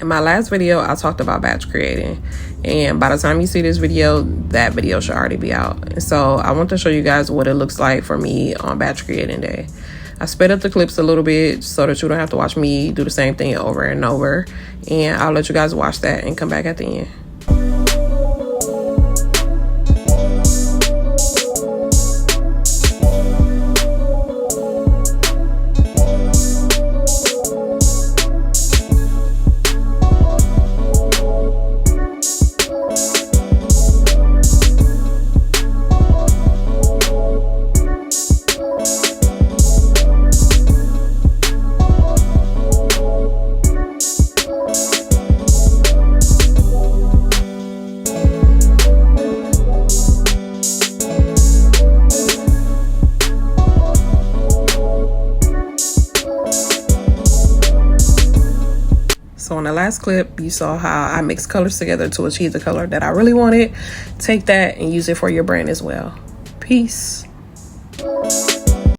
In my last video, I talked about batch creating, and by the time you see this video, that video should already be out. And so I want to show you guys what it looks like for me on batch creating day. I sped up the clips a little bit so that you don't have to watch me do the same thing over and over, and I'll let you guys watch that and come back at the end. So in the last clip, you saw how I mixed colors together to achieve the color that I really wanted. Take that and use it for your brand as well. Peace.